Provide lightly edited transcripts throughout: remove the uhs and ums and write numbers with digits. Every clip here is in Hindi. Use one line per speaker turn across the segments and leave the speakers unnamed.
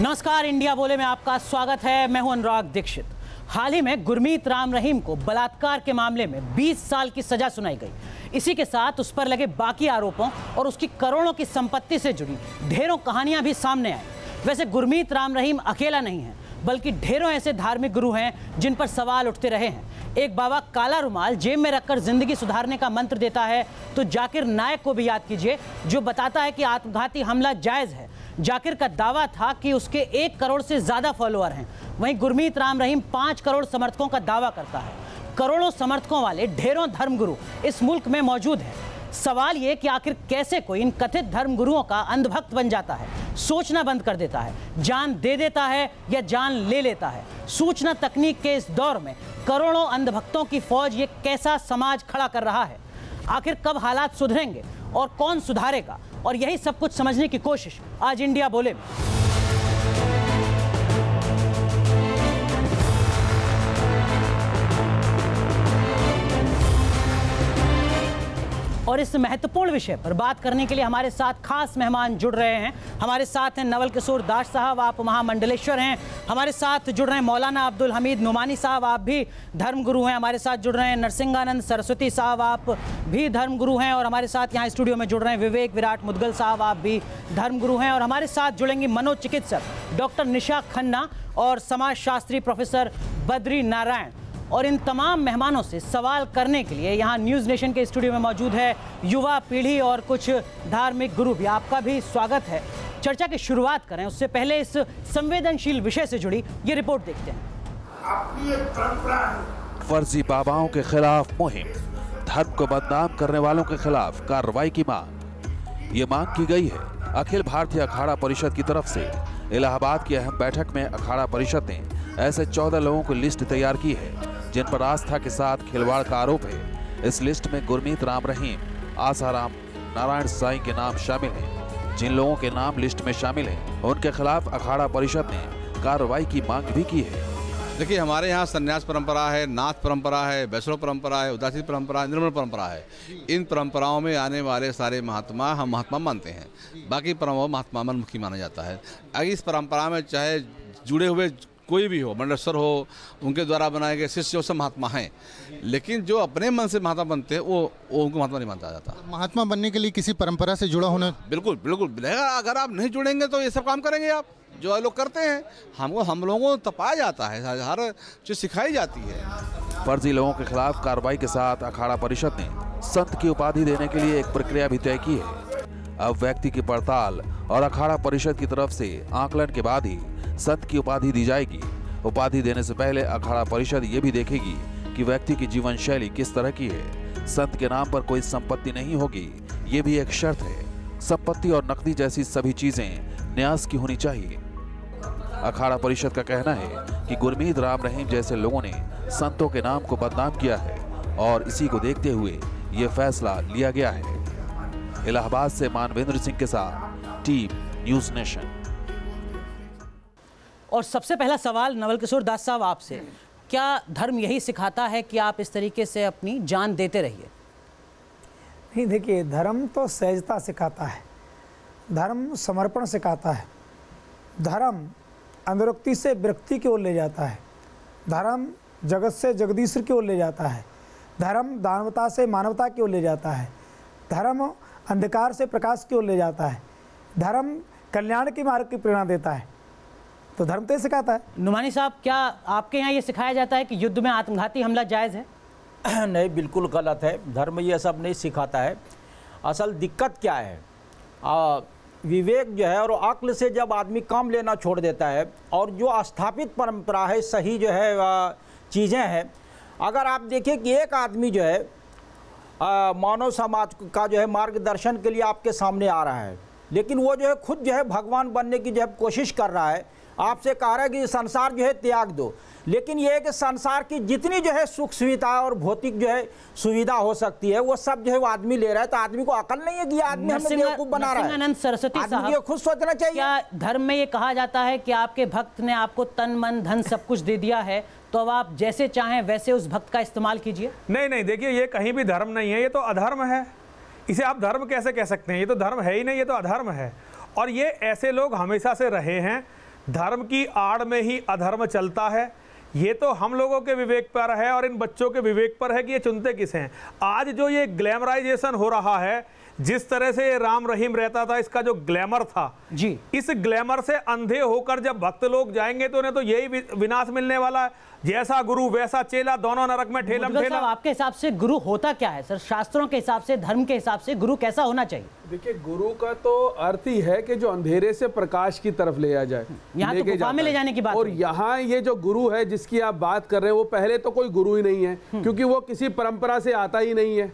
नमस्कार, इंडिया बोले में आपका स्वागत है। मैं हूं अनुराग दीक्षित। हाल ही में गुरमीत राम रहीम को बलात्कार के मामले में 20 साल की सजा सुनाई गई। इसी के साथ उस पर लगे बाकी आरोपों और उसकी करोड़ों की संपत्ति से जुड़ी ढेरों कहानियां भी सामने आई। वैसे गुरमीत राम रहीम अकेला नहीं है, बल्कि ढेरों ऐसे धार्मिक गुरु हैं जिन पर सवाल उठते रहे हैं। एक बाबा काला रुमाल जेब में रखकर जिंदगी सुधारने का मंत्र देता है, तो जाकिर नायक को भी याद कीजिए, जो बताता है कि आत्मघाती हमला जायज़ है। जाकिर का दावा था कि उसके 1 करोड़ से ज़्यादा फॉलोअर हैं। वहीं गुरमीत राम रहीम 5 करोड़ समर्थकों का दावा करता है। करोड़ों समर्थकों वाले ढेरों धर्मगुरु इस मुल्क में मौजूद हैं। सवाल ये कि आखिर कैसे कोई इन कथित धर्मगुरुओं का अंधभक्त बन जाता है, सोचना बंद कर देता है, जान दे देता है या जान ले लेता है। सूचना तकनीक के इस दौर में करोड़ों अंधभक्तों की फौज ये कैसा समाज खड़ा कर रहा है? आखिर कब हालात सुधरेंगे और कौन सुधारेगा? और यही सब कुछ समझने की कोशिश आज इंडिया बोले में। और इस महत्वपूर्ण विषय पर बात करने के लिए हमारे साथ खास मेहमान जुड़ रहे हैं। हमारे साथ हैं नवल किशोर दास साहब, आप महामंडलेश्वर हैं। हमारे साथ जुड़ रहे हैं मौलाना अब्दुल हमीद नुमानी साहब, आप भी धर्मगुरु हैं। हमारे साथ जुड़ रहे हैं नरसिंहानंद सरस्वती साहब, आप भी धर्मगुरु हैं। और हमारे साथ यहाँ स्टूडियो में जुड़ रहे हैं विवेक विराट मुदगल साहब, आप भी धर्मगुरु हैं। और हमारे साथ जुड़ेंगी मनोचिकित्सक डॉक्टर निशा खन्ना और समाजशास्त्री प्रोफेसर बद्री नारायण। और इन तमाम मेहमानों से सवाल करने के लिए यहाँ न्यूज़ नेशन के स्टूडियो में मौजूद है युवा पीढ़ी और कुछ धार्मिक गुरु भी। आपका भी स्वागत है। चर्चा की शुरुआत करें उससे पहले इस संवेदनशील विषय से जुड़ी ये रिपोर्ट देखते हैं।
फर्जी बाबाओं के खिलाफ मुहिम, धर्म को बदनाम करने वालों के खिलाफ कार्रवाई की मांग। ये मांग की गई है अखिल भारतीय अखाड़ा परिषद की तरफ से। इलाहाबाद की अहम बैठक में अखाड़ा परिषद ने ऐसे 14 लोगों की लिस्ट तैयार की है जिन पर आस्था के साथ खिलवाड़ का आरोप है। इस लिस्ट में गुरमीत राम रहीम, आसाराम, नारायण साईं के नाम शामिल हैं। जिन लोगों के नाम लिस्ट में शामिल हैं उनके खिलाफ अखाड़ा परिषद ने कार्रवाई की मांग भी की है।
देखिए, हमारे यहाँ संन्यास परंपरा है, नाथ परंपरा है, वैष्णव परंपरा है, उदासी परंपरा है, निर्मल परंपरा है। इन परंपराओं में आने वाले सारे महात्मा हम महात्मा मानते हैं। बाकी परंपरा महात्मा मनमुखी माना जाता है। अगर इस परंपरा में चाहे जुड़े हुए कोई भी हो, मंडलेश्वर हो, उनके द्वारा बनाए गए शिष्य, सब महात्मा हैं। लेकिन जो अपने मन से महात्मा बनते हैं वो उनको महात्मा नहीं मानता जाता।
महात्मा बनने के लिए किसी परंपरा से जुड़ा होना
बिल्कुल बिल्कुल। अगर आप नहीं जुड़ेंगे तो ये सब काम करेंगे आप जो लोग करते हैं। हम लोगों को तपाया जाता है, हर चीज सिखाई जाती है।
फर्जी लोगों के खिलाफ कार्रवाई के साथ अखाड़ा परिषद ने संत की उपाधि देने के लिए एक प्रक्रिया भी तय की है। अब व्यक्ति की पड़ताल और अखाड़ा परिषद की तरफ से आकलन के बाद ही संत की उपाधि दी जाएगी। उपाधि देने से पहले अखाड़ा परिषद ये भी देखेगी कि व्यक्ति की जीवन शैली किस तरह की है। संत के नाम पर कोई संपत्ति नहीं होगी, ये भी एक शर्त है। संपत्ति और नकदी जैसी सभी चीजें न्यास की होनी चाहिए। अखाड़ा परिषद का कहना है कि गुरमीत राम रहीम जैसे लोगों ने संतों के नाम को बदनाम किया है और इसी को देखते हुए ये फैसला लिया गया है। इलाहाबाद से मानवेंद्र सिंह के साथ टीम न्यूज़ नेशन।
और सबसे पहला सवाल नवल किशोर दास साहब आपसे, क्या धर्म यही सिखाता है कि आप इस तरीके से अपनी जान देते रहिए?
नहीं, देखिए, धर्म तो सहजता सिखाता है, धर्म समर्पण सिखाता है, धर्म अनुरक्ति से विरक्ति की ओर ले जाता है, धर्म जगत से जगदीश्वर की ओर ले जाता है, धर्म दानवता से मानवता की ओर ले जाता है, धर्म अंधकार से प्रकाश की ओर ले जाता है, धर्म कल्याण के मार्ग की प्रेरणा देता है। तो धर्म तो सिखाता है।
नुमानी साहब, क्या आपके यहाँ ये सिखाया जाता है कि युद्ध में आत्मघाती हमला जायज़ है?
नहीं, बिल्कुल गलत है। धर्म ये सब नहीं सिखाता है। असल दिक्कत क्या है, विवेक जो है और अक्ल से जब आदमी काम लेना छोड़ देता है और जो स्थापित परंपरा है, सही जो है चीज़ें हैं, अगर आप देखें कि एक आदमी जो है मानव समाज का जो है मार्गदर्शन के लिए आपके सामने आ रहा है, लेकिन वो जो है खुद जो है भगवान बनने की जो है कोशिश कर रहा है, आपसे कह रहा है कि संसार जो है त्याग दो। लेकिन ये है कि संसार की जितनी जो है सुख सुविधा और भौतिक जो है सुविधा हो सकती है वो सब जो है वो आदमी ले रहा है। तो आदमी को अकल नहीं है कि आदमी हमें बेवकूफ बना रहा है।
नरसिंहानंद सरस्वती साहब,
आदमी को खुद सोचना चाहिए।
क्या धर्म में ये कहा जाता है कि आपके भक्त ने आपको तन मन धन सब कुछ दे दिया है, तो अब आप जैसे चाहें वैसे उस भक्त का इस्तेमाल कीजिए?
नहीं, देखिए, ये कहीं भी धर्म नहीं है, ये तो अधर्म है। इसे आप धर्म कैसे कह सकते हैं? ये तो धर्म है ही नहीं, ये तो अधर्म है। और ये ऐसे लोग हमेशा से रहे हैं धर्म की आड़ में ही अधर्म चलता है। ये तो हम लोगों के विवेक पर है और इन बच्चों के विवेक पर है कि ये चुनते किसे हैं। आज जो ये ग्लैमराइजेशन हो रहा है, जिस तरह से राम रहीम रहता था, इसका जो ग्लैमर था
जी,
इस ग्लैमर से अंधे होकर जब भक्त लोग जाएंगे तो उन्हें तो यही विनाश मिलने वाला है। जैसा गुरु वैसा चेला, दोनों नरक में ठेलम ठेला।
आपके हिसाब से गुरु होता क्या है सर? शास्त्रों के हिसाब से, धर्म के हिसाब से गुरु कैसा होना चाहिए?
देखिए, गुरु का तो अर्थ ही है कि जो अंधेरे से प्रकाश की तरफ ले आ जाए,
यहाँ तो गुफा में ले जाने की बात।
और यहाँ ये जो गुरु है जिसकी आप बात कर रहे हैं, वो पहले तो कोई गुरु ही नहीं है, क्योंकि वो किसी परंपरा से आता ही नहीं है,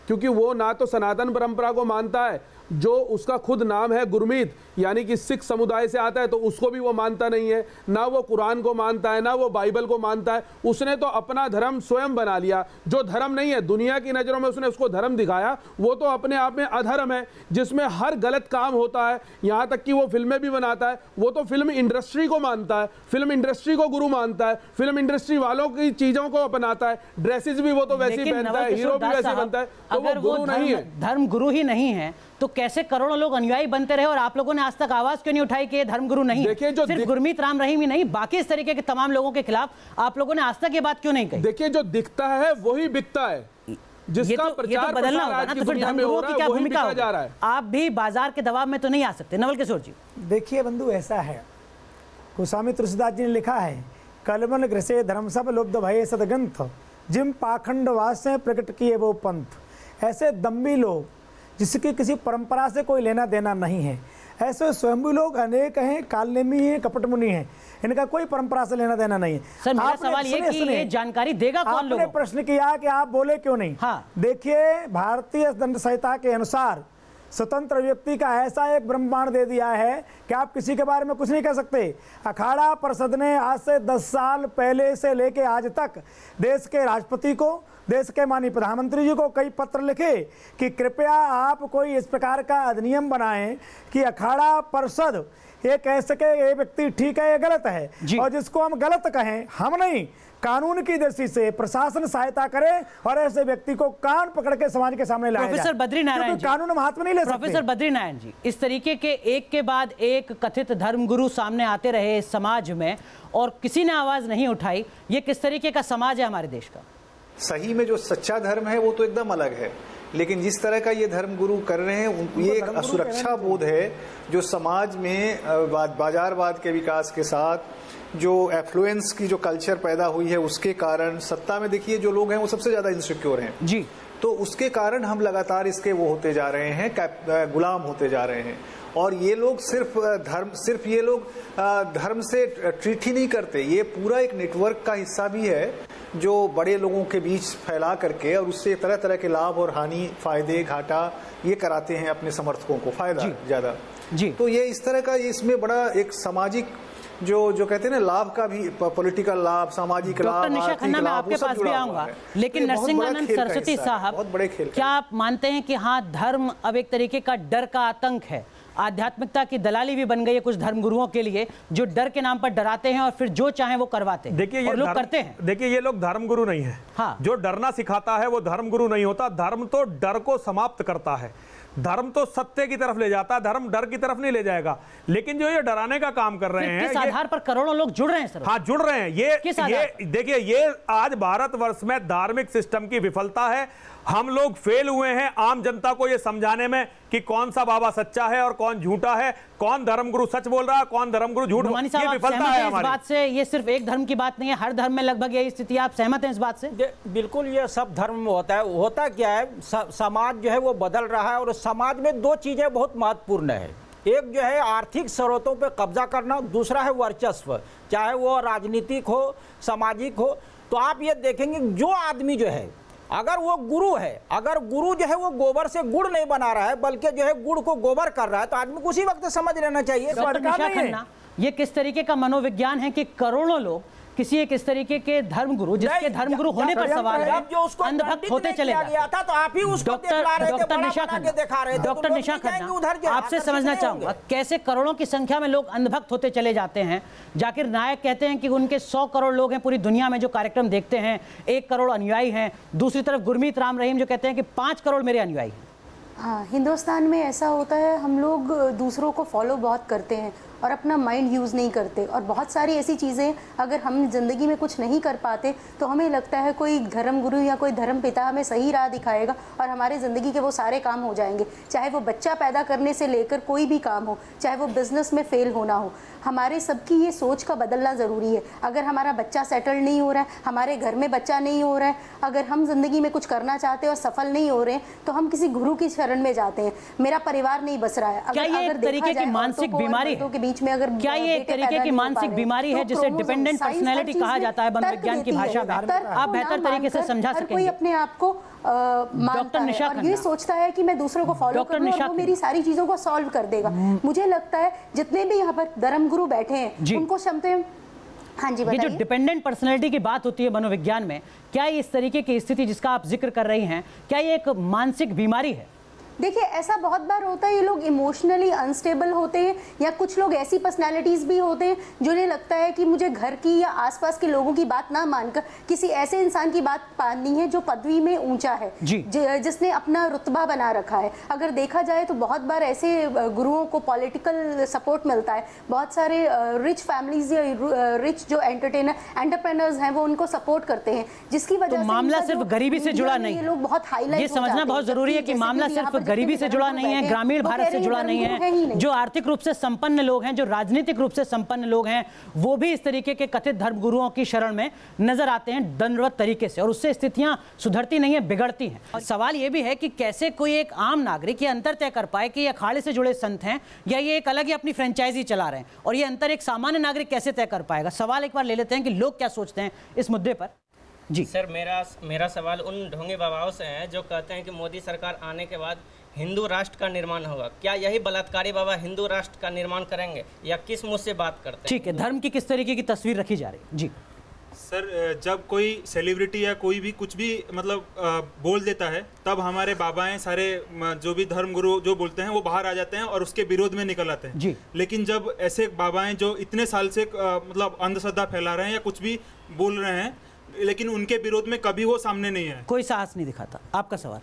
क्योंकि वो ना तो सनातन परंपरा को मानता है, जो उसका खुद नाम है गुरमीत, यानी कि सिख समुदाय से आता है, तो उसको भी वो मानता नहीं है, ना वो कुरान को मानता है, ना वो बाइबल को मानता है। उसने तो अपना धर्म स्वयं बना लिया, जो धर्म नहीं है, दुनिया की नज़रों में उसने उसको धर्म दिखाया, वो तो अपने आप में अधर्म है, जिसमें हर गलत काम होता है। यहाँ तक कि वो फिल्में भी बनाता है, वो तो फिल्म इंडस्ट्री को मानता है, फिल्म इंडस्ट्री को गुरु मानता है, फिल्म इंडस्ट्री वालों की चीज़ों को अपनाता है, ड्रेसेस भी वो तो वैसे ही पहनता है, हीरो भी वैसे बनता है, तो वो गुरु नहीं है।
धर्म गुरु ही नहीं है तो कैसे करोड़ों लोग अनुयायी बनते रहे और आप लोगों ने आज तक आवाज क्यों नहीं उठाई कि ये धर्मगुरु नहीं?
देखिए, जो
सिर्फ गुरमीत राम रहीम ही नहीं, बाकी इस तरीके के तमाम लोगों के खिलाफ आप लोगों ने आज तक ये बात क्यों नहीं कही?
देखिए, जो दिखता है वही बिकता है, जिसका प्रचार
बदलना होगा ना, तो फिर धर्मगुरुओं की क्या भूमिका होगी? आप भी बाजार के दबाव में तो नहीं आ सकते। नवल किशोर जी,
देखिए बंधु, ऐसा है, गोस्वामी तुलसीदास जी ने लिखा है, कलमल ग्रसे धर्म सब लुब्ध भये सदग्रंथ, जिम पाखंड वास प्रकट किए वो पंथ। ऐसे दम्भी लोग जिसकी किसी परंपरा से कोई लेना देना नहीं है, ऐसे स्वयंभू लोग अनेक हैं, कालनेमी हैं, कपटमुनि हैं, इनका कोई परंपरा से लेना देना नहीं है।
सर, मेरा सवाल ये कि ये जानकारी देगा कौन लोगों?
आपने प्रश्न किया कि आप बोले क्यों नहीं।
हाँ,
देखिए, भारतीय दंड संहिता के अनुसार स्वतंत्र व्यक्ति का ऐसा एक ब्रह्मांड दे दिया है कि आप किसी के बारे में कुछ नहीं कह सकते। अखाड़ा परिषद ने आज से 10 साल पहले से लेके आज तक देश के राष्ट्रपति को, देश के माननीय प्रधानमंत्री जी को कई पत्र लिखे कि कृपया आप कोई इस प्रकार का अधिनियम बनाएं कि अखाड़ा परिषद ये कह सके ये व्यक्ति ठीक है, ये गलत है, और जिसको हम गलत कहें, हम नहीं, कानून की दृष्टि से प्रशासन सहायता करे और ऐसे व्यक्ति को कान पकड़ के समाज के सामने लाया जाए।
प्रोफेसर बद्रीनारायण जी,
कानून हम हाथ में नहीं ले सकते।
प्रोफेसर बद्रीनारायण जी, इस तरीके के एक के बाद एक कथित धर्मगुरु सामने आते रहे समाज में और किसी ने आवाज नहीं उठाई, ये किस तरीके का समाज है हमारे देश का?
सही में जो सच्चा धर्म है वो तो एकदम अलग है, लेकिन जिस तरह का ये धर्मगुरु कर रहे हैं, ये एक असुरक्षा बोध है जो समाज में बाजारवाद के विकास के साथ जो एफ्लुएंस की जो कल्चर पैदा हुई है उसके कारण सत्ता में देखिए जो लोग हैं वो सबसे ज्यादा इनसिक्योर हैं
जी,
तो उसके कारण हम लगातार इसके वो होते जा रहे हैं, गुलाम होते जा रहे हैं। और ये लोग सिर्फ ये लोग धर्म से ट्रीट ही नहीं करते, ये पूरा एक नेटवर्क का हिस्सा भी है जो बड़े लोगों के बीच फैला करके और उससे तरह तरह के लाभ और हानि, फायदे, घाटा ये कराते हैं अपने समर्थकों को, फायदा ज्यादा जी। तो ये इस तरह का, इसमें बड़ा एक सामाजिक जो कहते हैं ना, लाभ का भी, पॉलिटिकल लाभ, सामाजिक लाभ।
डॉक्टर निशा खन्ना, मैं आपके पास भी आऊंगा, लेकिन नरसिंहानंद सरस्वती साहब, क्या आप मानते हैं कि हाँ, धर्म अब एक तरीके का डर का आतंक है, आध्यात्मिकता की दलाली भी बन गई है कुछ धर्मगुरुओं के लिए, जो डर के नाम पर डराते हैं और फिर जो चाहे वो करवाते हैं?
देखिए, ये
लोग करते हैं।
देखिए, ये लोग धर्मगुरु नहीं है।
हाँ,
जो डरना सिखाता है वो धर्मगुरु नहीं होता। धर्म तो डर को समाप्त करता है, धर्म तो सत्य की तरफ ले जाता है, धर्म डर की तरफ नहीं ले जाएगा। लेकिन जो ये डराने का काम कर रहे हैं,
किस आधार पर करोड़ों लोग जुड़ रहे हैं सर?
हाँ, जुड़ रहे हैं। ये देखिए, ये आज भारतवर्ष में धार्मिक सिस्टम की विफलता है। हम लोग फेल हुए हैं आम जनता को ये समझाने में कि कौन सा बाबा सच्चा है और कौन झूठा है, कौन धर्मगुरु सच बोल रहा है, कौन धर्मगुरु झूठ बोल रहा है। ये विफलता है हमारी।
इस बात से, ये सिर्फ एक धर्म की बात नहीं है, हर धर्म में लगभग यही स्थिति। आप सहमत हैं इस बात से?
बिल्कुल, ये सब धर्म में होता है। होता क्या है, समाज जो है वो बदल रहा है और समाज में दो चीजें बहुत महत्वपूर्ण है। एक जो है आर्थिक स्रोतों पर कब्जा करना, दूसरा है वर्चस्व, चाहे वो राजनीतिक हो, सामाजिक हो। तो आप ये देखेंगे जो आदमी जो है, अगर वो गुरु है, अगर गुरु जो है वो गोबर से गुड़ नहीं बना रहा है बल्कि जो है गुड़ को गोबर कर रहा है, तो आदमी को उसी वक्त समझ लेना चाहिए।
ये किस तरीके का मनोविज्ञान है कि करोड़ों लोग किसी एक इस तरीके के धर्मगुरु, जिसके धर्मगुरु होने पर सवाल है, अंधभक्त होते चले जाते।
तो आप ही उसको
डॉक्टर निशा खन्ना, आपसे समझना चाहूंगा, कैसे करोड़ों की संख्या में लोग अंधभक्त होते चले जाते हैं? जाकिर नायक कहते हैं कि उनके 100 करोड़ लोग हैं पूरी दुनिया में जो कार्यक्रम देखते हैं, 1 करोड़ अनुयायी हैं। दूसरी तरफ गुरमीत राम रहीम जो कहते हैं कि 5 करोड़ मेरे अनुयायी हैं।
हाँ, हिंदुस्तान में ऐसा होता है, हम लोग दूसरों को फॉलो बहुत करते हैं और अपना माइंड यूज़ नहीं करते। और बहुत सारी ऐसी चीज़ें अगर हम ज़िंदगी में कुछ नहीं कर पाते तो हमें लगता है कोई धर्म गुरु या कोई धर्म पिता हमें सही राह दिखाएगा और हमारे ज़िंदगी के वो सारे काम हो जाएंगे, चाहे वो बच्चा पैदा करने से लेकर कोई भी काम हो, चाहे वो बिज़नेस में फेल होना हो। हमारे सबकी ये सोच का बदलना ज़रूरी है। अगर हमारा बच्चा सेटल नहीं हो रहा है, हमारे घर में बच्चा नहीं हो रहा है, अगर हम ज़िंदगी में कुछ करना चाहते हैं और सफल नहीं हो रहे हैं तो हम किसी गुरु की शरण में जाते हैं। मेरा परिवार नहीं बस रहा है।
क्या ये एक तरीके की मानसिक बीमारी है?
के बीच में अगर
क्या ये एक तरीके की मानसिक बीमारी है जिसे डिपेंडेंट पर्सनैलिटी कहा जाता है मनोविज्ञान की भाषा में? आप बेहतर तरीके से समझा सकेंगे।
कोई अपने आप को मानता है और ये सोचता है कि मैं दूसरों को फॉलो करूं और वो मेरी सारी चीजों को सॉल्व कर देगा। मुझे लगता है जितने भी यहाँ पर धर्म गुरु बैठे हैं उनको क्षमता। हाँ जी,
ये जो डिपेंडेंट पर्सनैलिटी की बात होती है मनोविज्ञान में, क्या इस तरीके की स्थिति जिसका आप जिक्र कर रही हैं, क्या ये एक मानसिक बीमारी है?
देखिए, ऐसा बहुत बार होता है, ये लोग इमोशनली अनस्टेबल होते हैं या कुछ लोग ऐसी पर्सनालिटीज़ भी होते हैं जिन्हें लगता है कि मुझे घर की या आसपास के लोगों की बात ना मानकर किसी ऐसे इंसान की बात माननी है जो पदवी में ऊंचा है, जिसने अपना रुतबा बना रखा है। अगर देखा जाए तो बहुत बार ऐसे गुरुओं को पॉलिटिकल सपोर्ट मिलता है। बहुत सारे रिच फैमिलीज या रिच जो एंटरप्रेन्योर्स हैं वो उनको सपोर्ट करते हैं, जिसकी वजह से
मामला सिर्फ गरीबी से जुड़ा नहीं है।
लोग बहुत हाईलाइट,
ये समझना बहुत जरूरी है कि मामला सिर्फ गरीबी से जुड़ा नहीं है, ग्रामीण भारत से जुड़ा नहीं है। जो आर्थिक रूप से संपन्न लोग हैं, जो राजनीतिक रूप से संपन्न लोग हैं, वो भी इस तरीके के कथित धर्म गुरुओं की शरण में नजर आते हैं दंडवत तरीके से, और उससे स्थितियां सुधरती नहीं है, बिगड़ती हैं। और सवाल ये भी है कि कैसे कोई एक आम नागरिक ये अंतर तय कर पाए कि ये अखाड़े से जुड़े संत हैं या ये एक अलग ही अपनी फ्रेंचाइजी चला रहे हैं, और ये अंतर एक सामान्य नागरिक कैसे तय कर पाएगा। सवाल एक बार ले लेते हैं कि लोग क्या सोचते हैं इस मुद्दे पर। जी
सर, मेरा सवाल उन ढोंगे बाबाओं से है जो कहते हैं कि मोदी सरकार आने के बाद हिंदू राष्ट्र का निर्माण होगा। क्या यही बलात्कारी बाबा हिंदू राष्ट्र का निर्माण करेंगे या किस मुझ से बात करते हैं?
ठीक है, धर्म की किस तरीके की तस्वीर रखी जा रही है? जी
सर, जब कोई सेलिब्रिटी या कोई भी कुछ भी मतलब बोल देता है तब हमारे बाबाएं सारे जो भी धर्म गुरु जो बोलते हैं वो बाहर आ जाते हैं और उसके विरोध में निकल आते हैं जी। लेकिन जब ऐसे बाबाएं जो इतने साल से मतलब अंधश्रद्धा फैला रहे हैं या कुछ भी बोल रहे हैं, लेकिन उनके विरोध में कभी वो सामने नहीं है,
कोई साहस नहीं दिखाता। आपका सवाल?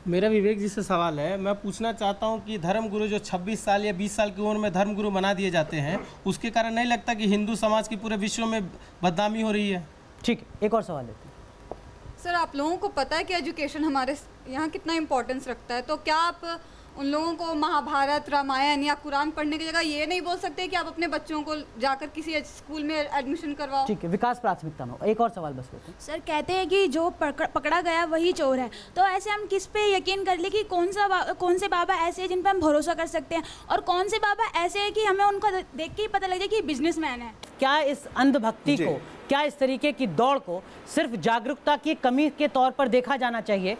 मेरा विवेक जी से सवाल है। मैं पूछना चाहता हूं कि धर्म गुरु जो 26 साल या 20 साल की उम्र में धर्म गुरु बना दिए जाते हैं, उसके कारण नहीं लगता कि हिंदू समाज की पूरे विश्व में बदनामी हो रही है?
ठीक है, एक और सवाल लेते हैं।
सर, आप लोगों को पता है कि एजुकेशन हमारे यहाँ कितना इम्पोर्टेंस रखता है, तो क्या आप उन लोगों को महाभारत, रामायण या कुरान पढ़ने की जगह ये नहीं बोल सकते कि आप अपने बच्चों को जाकर किसी स्कूल में एडमिशन करवाओ?
ठीक है, विकास प्राथमिकता में। एक और सवाल बस लेते हैं।
सर, कहते हैं कि जो पकड़ा गया वही चोर है, तो ऐसे हम किस पे यकीन कर ले कि कौन से बाबा ऐसे हैं जिन पर हम भरोसा कर सकते हैं और कौन से बाबा ऐसे हैं कि हमें उनको देख के ही पता लग जाए कि बिजनेसमैन है?
क्या इस अंधभक्ति को, क्या इस तरीके की दौड़ को सिर्फ जागरूकता की कमी के तौर पर देखा जाना चाहिए?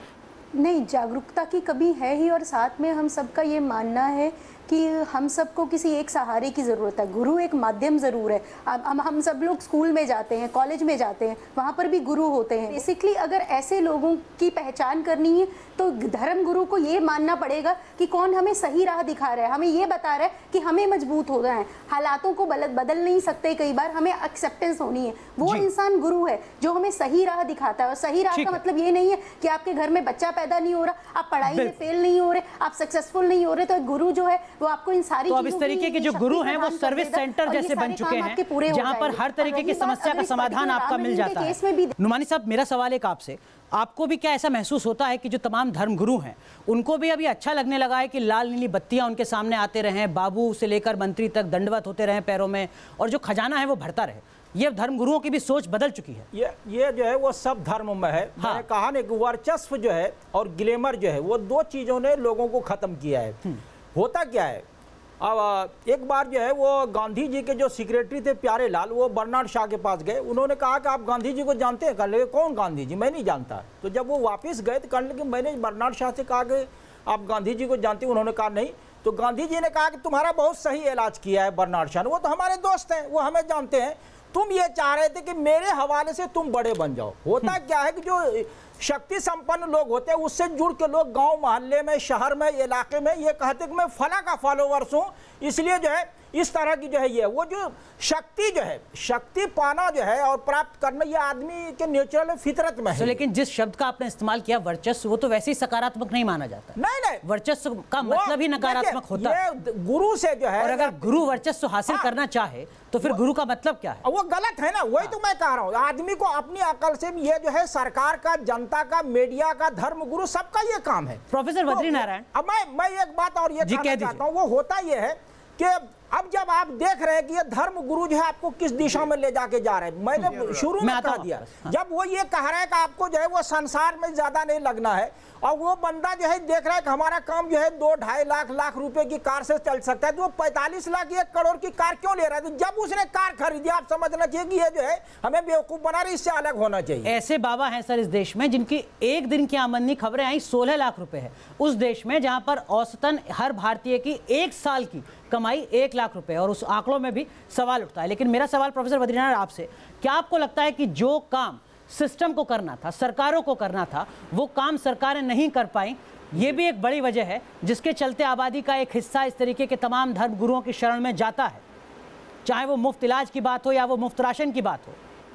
नहीं, जागरूकता की कमी है ही, और साथ में हम सबका ये मानना है कि हम सबको किसी एक सहारे की ज़रूरत है। गुरु एक माध्यम ज़रूर है। अब हम सब लोग स्कूल में जाते हैं, कॉलेज में जाते हैं, वहाँ पर भी गुरु होते हैं। बेसिकली अगर ऐसे लोगों की पहचान करनी है तो धर्म गुरु को ये मानना पड़ेगा कि कौन हमें सही राह दिखा रहा है, हमें ये बता रहा है कि हमें मजबूत होना है। हालातों को बदल नहीं सकते, कई बार हमें एक्सेप्टेंस होनी है। वो इंसान गुरु है जो हमें सही राह दिखाता है। और सही राह का मतलब ये नहीं है कि आपके घर में बच्चा पैदा नहीं हो रहा, आप पढ़ाई में फेल नहीं हो रहे, आप सक्सेसफुल नहीं हो रहे, तो गुरु जो है वो आपको इन सारी
तो अब इस तरीके के जो गुरु हैं वो सर्विस सेंटर जैसे बन चुके हैं जहां पर हर तरीके की समस्या का समाधान आपका मिल जाता है। नुमानी साहब, मेरा सवाल एक आपसे, आपको भी क्या ऐसा महसूस होता है कि जो तमाम धर्म गुरु हैं उनको भी अभी अच्छा लगने लगा है कि लाल नीली बत्तियां उनके सामने आते रहें, बाबू से लेकर मंत्री तक दंडवत होते रहें पैरों में, और जो खजाना है वो भरता रहे? ये धर्म गुरुओं की भी सोच बदल चुकी है।
ये जो है वो सब धर्म में है। हाँ। मैंने कहा ना कि वर्चस्व जो है और ग्लैमर जो है वो दो चीजों ने लोगों को खत्म किया है। होता क्या है, अब एक बार जो है वो गांधी जी के जो सेक्रेटरी थे प्यारे लाल, वो बर्नार्ड शॉ के पास गए। उन्होंने कहा कि आप गांधी जी को जानते हैं? कहने लगे कौन गांधी जी, मैं नहीं जानता। तो जब वो वापस गए तो कहने लगे मैंने बर्नार्ड शॉ से कहा कि आप गांधी जी को जानते हैं? उन्होंने कहा नहीं। तो गांधी जी ने कहा कि तुम्हारा बहुत सही इलाज किया है बर्नार्ड शॉ ने, वो तो हमारे दोस्त हैं, वो हमें जानते हैं। तुम ये चाह रहे थे कि मेरे हवाले से तुम बड़े बन जाओ। होता क्या है कि जो शक्ति संपन्न लोग होते हैं उससे जुड़ के लोग गांव मोहल्ले में, शहर में, इलाके में ये कहते कि मैं फला का फॉलोवर्स हूं, इसलिए जो है इस तरह की जो है ये वो जो शक्ति जो है, शक्ति पाना जो है और प्राप्त करना, ये आदमी के नेचुरल फितरत में है।
लेकिन जिस शब्द का आपने इस्तेमाल किया वर्चस्व, वो तो वैसे ही सकारात्मक नहीं माना जाता।
नहीं,
वर्चस्व का मतलब ही नकारात्मक होता है।
गुरु से जो है,
और अगर गुरु वर्चस्व हासिल करना चाहे तो फिर गुरु का मतलब क्या है?
वो गलत है ना, वही तो मैं कह रहा हूँ। आदमी को अपनी अकल से ये जो है सरकार का, जनता का, मीडिया का, धर्म गुरु सबका ये काम है।
प्रोफेसर बद्री नारायण,
अब मैं एक बात और ये कहना चाहता हूँ, वो होता ये है कि अब जब आप देख रहे हैं कि ये धर्म गुरु जो है आपको किस दिशा में ले जाके जा रहे हैं, मैंने शुरू में कहा दिया, जब वो ये कह रहा है कि आपको जो है वो संसार में ज्यादा नहीं लगना है, और वो बंदा जो है देख रहा है कि हमारा काम जो है 2-2.5 लाख रुपए की कार से चल सकता है, तो वो 45 लाख 1 करोड़ की कार क्यों ले रहा है? तो जब उसने कार खरीदी, आप समझना चाहिए कि ये जो है हमें बेवकूफ बना रही, इससे अलग होना चाहिए।
ऐसे बाबा हैं सर इस देश में जिनकी एक दिन की आमदनी खबरें आई 16 लाख रुपए है, उस देश में जहां पर औसतन हर भारतीय की एक साल की कमाई 1 लाख रुपए, और उस आंकड़ों में भी सवाल उठता है। लेकिन मेरा सवाल प्रोफेसर बद्रीनारायण आपसे, क्या आपको लगता है कि जो काम सिस्टम को करना था, सरकारों को करना था, वो काम सरकारें नहीं कर पाई, ये भी एक बड़ी वजह है जिसके चलते आबादी का एक हिस्सा इस तरीके के तमाम धर्म गुरुओं की शरण में जाता है, चाहे वो मुफ्त इलाज की बात हो या वो मुफ्त राशन की बात हो?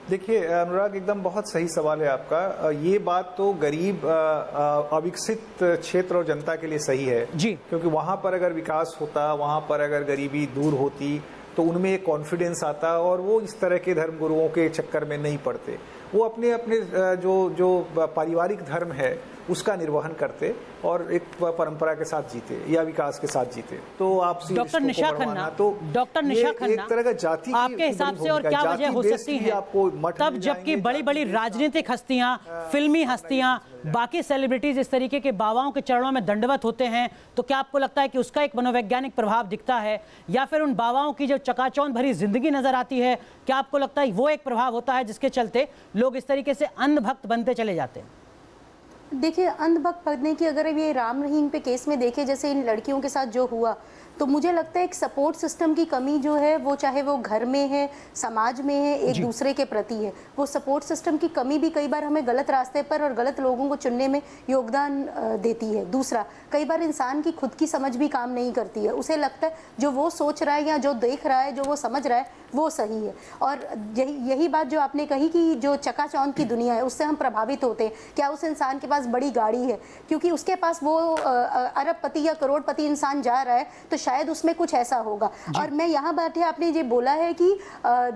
देखिए अनुराग, एकदम बहुत सही सवाल है आपका। ये बात तो गरीब अविकसित क्षेत्र और जनता के लिए सही है
जी,
क्योंकि वहां पर अगर विकास होता, वहां पर अगर गरीबी दूर होती, तो उनमें एक कॉन्फिडेंस आता और वो इस तरह के धर्म गुरुओं के चक्कर में नहीं पड़ते। वो अपने अपने जो पारिवारिक धर्म है उसका निर्वहन करते और एक परंपरा के साथ जीते या विकास के साथ जीते। तो आप
डॉक्टर निशा खन्ना, डॉक्टर निशा खन्ना,
एक तरह का जाति
आपके हिसाब से और क्या वजह हो सकती है तब जबकि बड़ी बड़ी राजनीतिक हस्तियां, फिल्मी हस्तियां, बाकी सेलिब्रिटीज इस तरीके के बाबाओं के चरणों में दंडवत होते हैं, तो क्या आपको लगता है कि उसका एक मनोवैज्ञानिक प्रभाव दिखता है, या फिर उन बाबाओं की जो चकाचौंध भरी जिंदगी नजर आती है, क्या आपको लगता है वो एक प्रभाव होता है जिसके चलते लोग इस तरीके से अंधभक्त बनते चले जाते हैं?
देखिए, अंधभक्त बनने की अगर ये राम रहीम पे केस में देखे, जैसे इन लड़कियों के साथ जो हुआ, तो मुझे लगता है एक सपोर्ट सिस्टम की कमी जो है, वो चाहे वो घर में है, समाज में है, एक दूसरे के प्रति है, वो सपोर्ट सिस्टम की कमी भी कई बार हमें गलत रास्ते पर और गलत लोगों को चुनने में योगदान देती है। दूसरा, कई बार इंसान की खुद की समझ भी काम नहीं करती है, उसे लगता है जो वो सोच रहा है या जो देख रहा है, जो वो समझ रहा है वो सही है। और यही बात जो आपने कही कि जो चकाचौंध की दुनिया है उससे हम प्रभावित होते हैं। क्या उस इंसान के पास बड़ी गाड़ी है क्योंकि उसके पास वो अरबपति या करोड़पति इंसान जा रहा है, तो शायद उसमें कुछ ऐसा होगा। और मैं यहाँ बैठे, आपने ये बोला है कि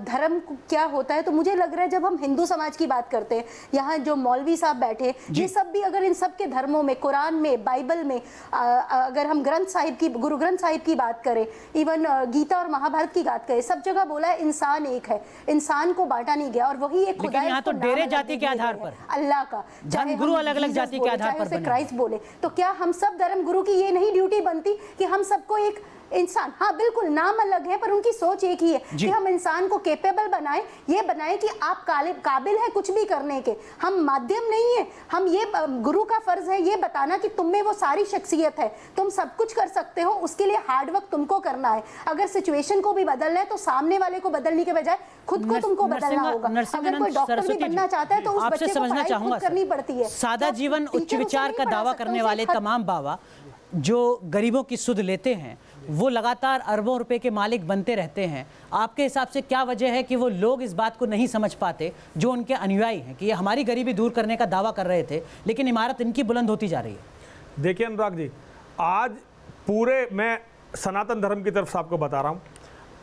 धर्म क्या होता है, तो मुझे लग रहा है जब हम हिंदू समाज की बात करते हैं, यहाँ जो मौलवी साहब बैठे, ये सब भी अगर इन सब के धर्मों में, कुरान में, बाइबल में, अगर हम ग्रंथ साहिब की, गुरु ग्रंथ साहिब की बात करें, इवन गीता और महाभारत की बात करें, सब जगह बोला है इंसान एक है, इंसान को बांटा नहीं गया, और वही एक खुदा है।
यहाँ तो डेरे जाति के आधार पर
अल्लाह का, चाहे
गुरु अलग अलग जाति के आधार पर
क्राइस्ट बोले, तो क्या हम सब धर्म गुरु की ये नहीं ड्यूटी बनती कि हम सबको एक इंसान, हाँ बिल्कुल नाम अलग है पर उनकी सोच एक ही है कि हम इंसान को कैपेबल बनाएं, ये बनाएं कि आप काबिल है कुछ भी करने के, हम माध्यम नहीं है। हम ये गुरु का फर्ज है ये बताना कि तुम में वो सारी शख्सियत है, तुम सब कुछ कर सकते हो, उसके लिए हार्ड वर्क तुमको करना है। अगर सिचुएशन को भी बदलना है तो सामने वाले को बदलने के बजाय खुद को तुमको बदलना होगा। अगर कोई डॉक्टर भी बनना चाहता है तो उस बच्चे को पढ़ाई खुद करनी पड़ती है।
सादा जीवन उच्च विचार का दावा करने वाले तमाम बाबा जो गरीबों की सुध लेते हैं, वो लगातार अरबों रुपए के मालिक बनते रहते हैं। आपके हिसाब से क्या वजह है कि वो लोग इस बात को नहीं समझ पाते, जो उनके अनुयायी हैं, कि ये हमारी गरीबी दूर करने का दावा कर रहे थे लेकिन इमारत इनकी बुलंद होती जा रही है?
देखिए अनुराग जी, आज पूरे, मैं सनातन धर्म की तरफ से आपको बता रहा हूँ,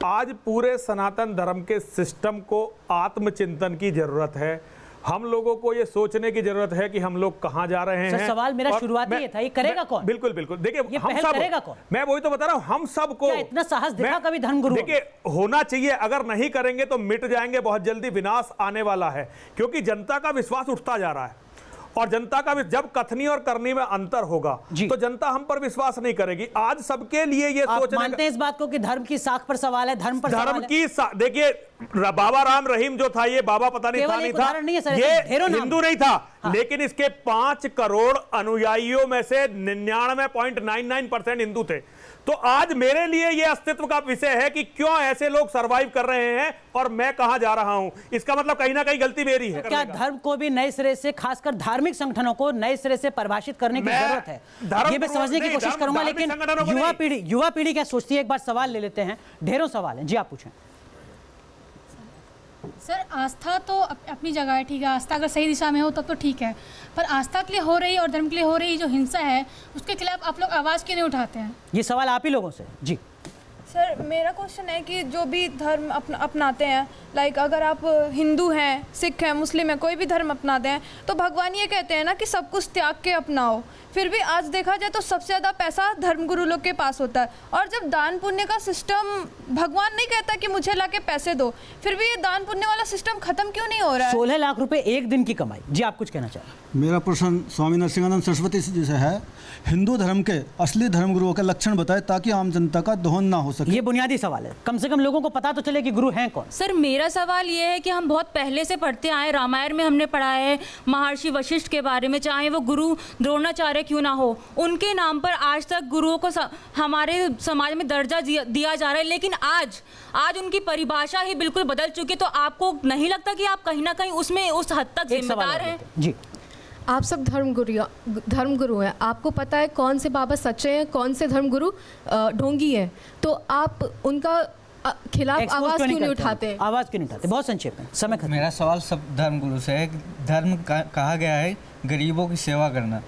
आज पूरे सनातन धर्म के सिस्टम को आत्मचिंतन की जरूरत है। हम लोगों को ये सोचने की जरूरत है कि हम लोग कहां जा रहे हैं।
सवाल मेरा शुरुआती ये था, ये करेगा कौन?
बिल्कुल बिल्कुल, देखिए
हम सब करेगा कौन?
मैं वही तो बता रहा हूं, हम सबको
इतना साहस दिखा कभी धर्मगुरु?
देखिए होना चाहिए, अगर नहीं करेंगे तो मिट जाएंगे, बहुत जल्दी विनाश आने वाला है, क्योंकि जनता का विश्वास उठता जा रहा है। और जनता का जब कथनी और करनी में अंतर होगा तो जनता हम पर विश्वास नहीं करेगी। आज सबके लिए ये सोचने,
मानते हैं इस बात को कि धर्म की साख पर सवाल है, धर्म पर
धर्म की देखिए बाबा राम रहीम जो था, ये बाबा पता नहीं था, नहीं था, ये हिंदू नहीं था, लेकिन इसके 5 करोड़ अनुयायियों में से 99.99% हिंदू थे। तो आज मेरे लिए यह अस्तित्व का विषय है कि क्यों ऐसे लोग सरवाइव कर रहे हैं और मैं कहां जा रहा हूं। इसका मतलब कहीं ना कहीं गलती मेरी है।
क्या धर्म को भी नए सिरे से, खासकर धार्मिक संगठनों को नए सिरे से परिभाषित करने की जरूरत है? ये मैं समझने की कोशिश करूंगा, लेकिन युवा पीढ़ी क्या सोचती है, एक बार सवाल ले लेते हैं। ढेरों सवाल हैं जी, आप पूछें।
सर, आस्था तो अपनी जगह है, ठीक है, आस्था अगर सही दिशा में हो तब तो ठीक है, पर आस्था के लिए हो रही और धर्म के लिए हो रही जो हिंसा है उसके खिलाफ आप लोग आवाज़ क्यों नहीं उठाते हैं?
ये सवाल आप ही लोगों से जी।
सर, मेरा क्वेश्चन है कि जो भी धर्म अपनाते हैं, लाइक अगर आप हिंदू हैं, सिख हैं, मुस्लिम हैं, कोई भी धर्म अपनाते हैं तो भगवान ये कहते हैं ना कि सब कुछ त्याग के अपनाओ। फिर भी आज देखा जाए तो सबसे ज़्यादा पैसा धर्मगुरु लोग के पास होता है, और जब दान पुण्य का सिस्टम, भगवान नहीं कहता कि मुझे लाके पैसे दो, फिर भी ये दान पुण्य वाला सिस्टम खत्म क्यों नहीं हो रहा है?
16 लाख रुपए एक दिन की कमाई। जी, आप कुछ कहना चाहें?
मेरा प्रश्न स्वामी नरसिंहानंद सरस्वती जी से है। हिंदू धर्म के असली धर्मगुरुओं के लक्षण बताए ताकि आम जनता का दोहन ना हो सके।
ये बुनियादी सवाल है, कम से कम लोगों को पता तो चले कि गुरु हैं कौन।
सर, मेरा सवाल ये है कि हम बहुत पहले से पढ़ते आए, रामायण में हमने पढ़ा है महर्षि वशिष्ठ के बारे में, चाहे वो गुरु द्रोणाचार्य क्यों ना हो, उनके नाम पर आज तक गुरुओं को हमारे समाज में दर्जा दिया जा रहा है। लेकिन आज उनकी परिभाषा ही बिल्कुल बदल चुकी है। तो आपको नहीं लगता कि आप कहीं ना कहीं उसमें उस हद तक जिम्मेदार हैं?
जी,
आप सब धर्मगुरु हैं, आपको पता है कौन से बाबा सच्चे हैं, कौन से धर्मगुरु ढोंगी हैं, तो आप उनका खिलाफ आवाज़ क्यों नहीं उठाते?
आवाज़ क्यों नहीं उठाते? बहुत संक्षेप में, समय खत्म।
मेरा सवाल सब धर्मगुरु से है। धर्म कहा गया है गरीबों की सेवा करना,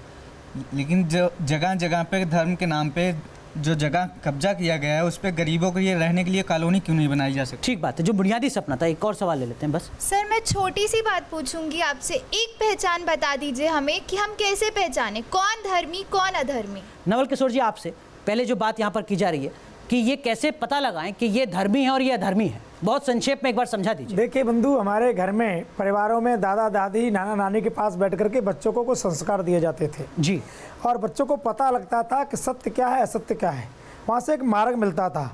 लेकिन जो जगह जगह पे धर्म के नाम पे जो जगह कब्जा किया गया है उस पे गरीबों के लिए रहने के लिए कॉलोनी क्यों नहीं बनाई जा सकती?
ठीक बात है, जो बुनियादी सपना था। एक और सवाल ले लेते हैं बस।
सर, मैं छोटी सी बात पूछूंगी आपसे, एक पहचान बता दीजिए हमें कि हम कैसे पहचाने कौन धर्मी कौन अधर्मी।
नवल किशोर जी, आपसे पहले जो बात यहाँ पर की जा रही है कि ये कैसे पता लगाएं कि ये धर्मी है और ये अधर्मी है, बहुत संक्षेप में एक बार समझा दीजिए।
देखिए बंधु, हमारे घर में, परिवारों में दादा दादी, नाना नानी के पास बैठ करके बच्चों को कुछ संस्कार दिए जाते थे
जी, और
बच्चों को पता लगता था कि सत्य क्या है असत्य क्या है। वहाँ से एक मार्ग मिलता था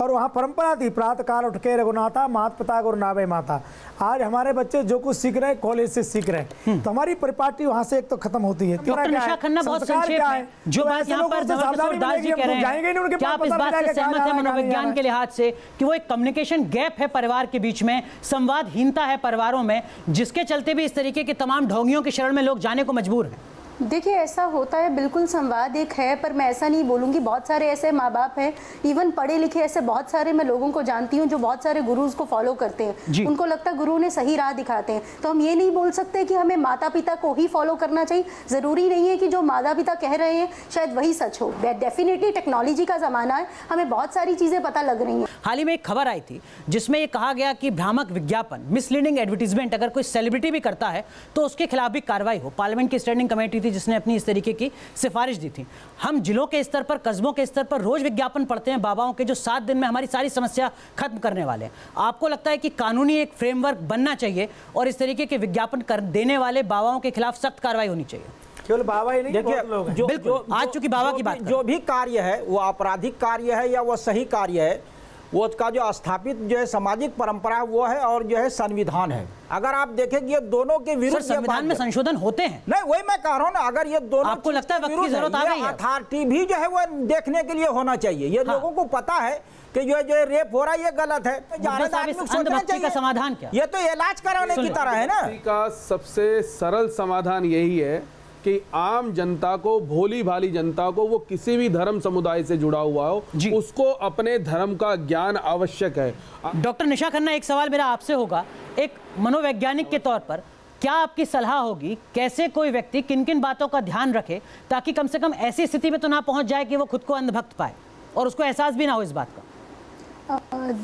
और वहाँ परंपरा थी, प्रातः काल उठ के रघुनाथा मात पिता गुरु नावे माता। आज हमारे बच्चे जो कुछ सीख रहे हैं कॉलेज से सीख रहे हैं, तो हमारी परिपाटी वहाँ से एक तो खत्म होती है।
डॉक्टर निशा खन्ना, बहुत संक्षेप में जो बात यहाँ पर दास जी कह रहे हैं, क्या आप इस बात से सहमत हैं मनोविज्ञान के लिहाज से कि वो एक कम्युनिकेशन गैप है परिवार के बीच में, संवादहीनता है परिवारों में, जिसके चलते भी इस तरीके के तमाम ढोंगियों की शरण में लोग जाने को मजबूर हैं?
देखिए, ऐसा होता है, बिल्कुल संवाद एक है, पर मैं ऐसा नहीं बोलूँगी। बहुत सारे ऐसे माँ बाप हैं, इवन पढ़े लिखे ऐसे बहुत सारे मैं लोगों को जानती हूँ जो बहुत सारे गुरुज को फॉलो करते हैं। उनको लगता है गुरु ने सही राह दिखाते हैं। तो हम ये नहीं बोल सकते कि हमें माता पिता को ही फॉलो करना चाहिए। ज़रूरी नहीं है कि जो माता पिता कह रहे हैं शायद वही सच हो। डेफिनेटली टेक्नोलॉजी का ज़माना है, हमें बहुत सारी चीज़ें पता लग रही हैं।
हाल ही में एक खबर आई थी जिसमें ये कहा गया कि भ्रामक विज्ञापन, मिसलीडिंग एडवर्टीजमेंट अगर कोई सेलिब्रिटी भी करता है तो उसके खिलाफ भी कार्रवाई हो। पार्लियामेंट की स्टैंडिंग कमेटी थी जिसने अपनी इस तरीके की सिफारिश दी थी। हम जिलों के स्तर पर, कस्बों के स्तर पर रोज विज्ञापन पढ़ते हैं बाबाओं के, जो 7 दिन में हमारी सारी समस्या खत्म करने वाले हैं। आपको लगता है कि कानूनी एक फ्रेमवर्क बनना चाहिए और इस तरीके के विज्ञापन कर देने वाले बाबाओं के खिलाफ सख्त कार्रवाई होनी चाहिए?
केवल बाबा ही नहीं, बहुत लोग हैं।
बिल्कुल, आज चूंकि बाबा की बात,
जो भी कार्य है वो आपराधिक कार्य है या वो सही कार्य है, वो उसका जो स्थापित जो है सामाजिक परंपरा वो है और जो है संविधान है। अगर आप देखेंगे ये दोनों के विरुद्ध
संविधान में संशोधन होते हैं।
नहीं, वही मैं कह रहा हूँ ना, अगर ये दोनों,
आपको लगता है वक्त की जरूरत आ गई है?
अथॉरिटी भी जो है वो देखने के लिए होना चाहिए। ये लोगों को पता है कि जो रेप हो रहा है ये गलत है,
अंधभक्ति का समाधान क्या?
ये तो इलाज कराने की तरह है ना।
का सबसे सरल समाधान यही है कि आम जनता को, भोली भाली जनता को, वो किसी भी धर्म समुदाय से जुड़ा हुआ हो, उसको अपने धर्म का ज्ञान आवश्यक है।
डॉक्टर निशा खन्ना, एक सवाल मेरा आपसे होगा, एक मनोवैज्ञानिक के तौर पर क्या आपकी सलाह होगी, कैसे कोई व्यक्ति किन किन बातों का ध्यान रखे ताकि कम से कम ऐसी स्थिति में तो ना पहुंच जाए कि वो खुद को अंधभक्त पाए और उसको एहसास भी ना हो इस बात का?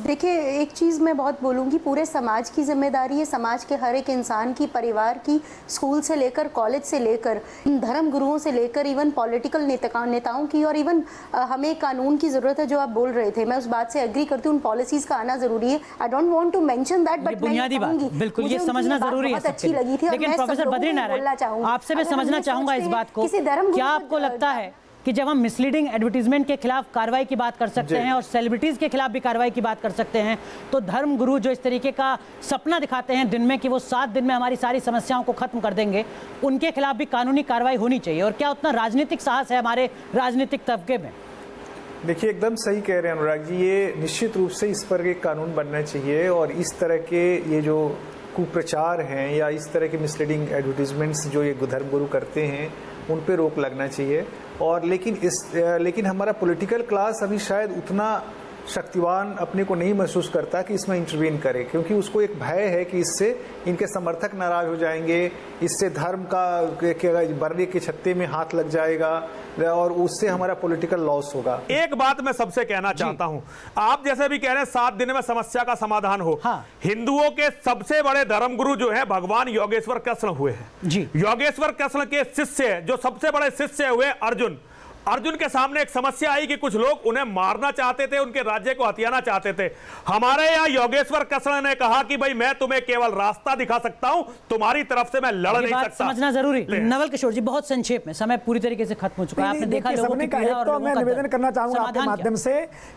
देखिए, एक चीज़ मैं बहुत बोलूँगी, पूरे समाज की जिम्मेदारी है, समाज के हर एक इंसान की, परिवार की, स्कूल से लेकर कॉलेज से लेकर धर्म गुरुओं से लेकर इवन पॉलिटिकल नेताओं की, और इवन हमें कानून की ज़रूरत है जो आप बोल रहे थे। मैं उस बात से एग्री करती हूँ, उन पॉलिसीज़ का आना ज़रूरी है। I don't want to mention that, but
बुनियादी बात बिल्कुल ये समझना ज़रूरी है।
बहुत अच्छी लगी थी।
लेकिन प्रोफेसर बद्रीनारायण, आपसे मैं समझना चाहूँगा इस बात को, क्या आपको लगता है कि जब हम मिसलीडिंग एडवर्टीजमेंट के खिलाफ कार्रवाई की बात कर सकते हैं और सेलिब्रिटीज़ के खिलाफ भी कार्रवाई की बात कर सकते हैं, तो धर्म गुरु जो इस तरीके का सपना दिखाते हैं दिन में कि वो 7 दिन में हमारी सारी समस्याओं को खत्म कर देंगे, उनके खिलाफ भी कानूनी कार्रवाई होनी चाहिए। और क्या उतना राजनीतिक साहस है हमारे राजनीतिक तबके में?
देखिए, एकदम सही कह रहे हैं अनुराग जी, ये निश्चित रूप से इस पर एक कानून बनना चाहिए और इस तरह के ये जो कुप्रचार हैं या इस तरह के मिसलीडिंग एडवर्टीजमेंट्स जो ये धर्मगुरु करते हैं उन पे रोक लगना चाहिए। और लेकिन हमारा पॉलिटिकल क्लास अभी शायद उतना शक्तिवान अपने को नहीं महसूस करता कि इसमें इंटरवीन करे, क्योंकि उसको एक भय है कि इससे इनके समर्थक नाराज हो जाएंगे, इससे धर्म का बरने के छत्ते में हाथ लग जाएगा और उससे हमारा पॉलिटिकल लॉस होगा।
एक बात मैं सबसे कहना चाहता हूं, आप जैसे भी कह रहे हैं 7 दिन में समस्या का समाधान हो। हाँ। हिंदुओं के सबसे बड़े धर्मगुरु जो है भगवान योगेश्वर कृष्ण हुए हैं जी। योगेश्वर कृष्ण के शिष्य जो सबसे बड़े शिष्य हुए अर्जुन के सामने एक समस्या आई कि कुछ लोग उन्हें मारना चाहते थे, उनके राज्य को हथियाना चाहते थे। हमारे यहाँ योगेश्वर कृष्ण ने कहा कि भाई मैं तुम्हें केवल रास्ता दिखा सकता हूं, तुम्हारी तरफ से मैं लड़ नहीं सकता।
समझना जरूरी। नवल किशोर जी, बहुत संक्षेप में, समय पूरी तरीके से खत्म हो चुका है। आपने देखा लोगों की पीड़ा और
मैं निवेदन करना चाहूंगा आपके माध्यम से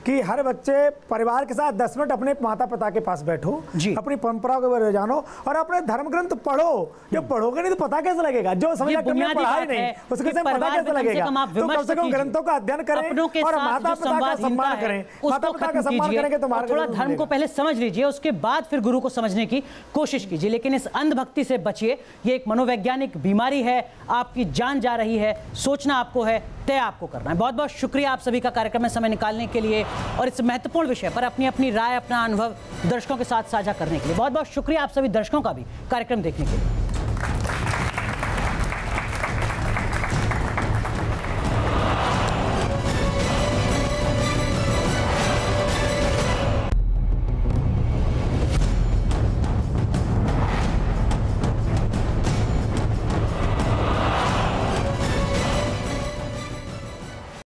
कि हर बच्चे परिवार के साथ 10 मिनट अपने माता पिता के पास बैठो, अपनी परंपराओं के बारे में जानो और अपने धर्म ग्रंथ पढ़ो। जब पढ़ोगे नहीं तो पता कैसे लगेगा? जो समझ पढ़ा ही नहीं उसके से पता कैसे लगेगा? ग्रंथों का अध्ययन करें और माता पिता का सम्मान करें। माता पिता का सम्मान करेंगे तो
थोड़ा धर्म को पहले समझ लीजिए, उसके बाद फिर गुरु को समझने की कोशिश कीजिए, लेकिन इस अंधभक्ति से बचिए। ये एक मनोवैज्ञानिक बीमारी है, आपकी जान जा रही है, सोचना आपको है, तय आपको करना है। बहुत बहुत शुक्रिया आप सभी का कार्यक्रम में समय निकालने के लिए और इस महत्वपूर्ण विषय पर अपनी अपनी राय, अपना अनुभव दर्शकों के साथ साझा करने के लिए। बहुत बहुत शुक्रिया आप सभी दर्शकों का भी कार्यक्रम देखने के लिए।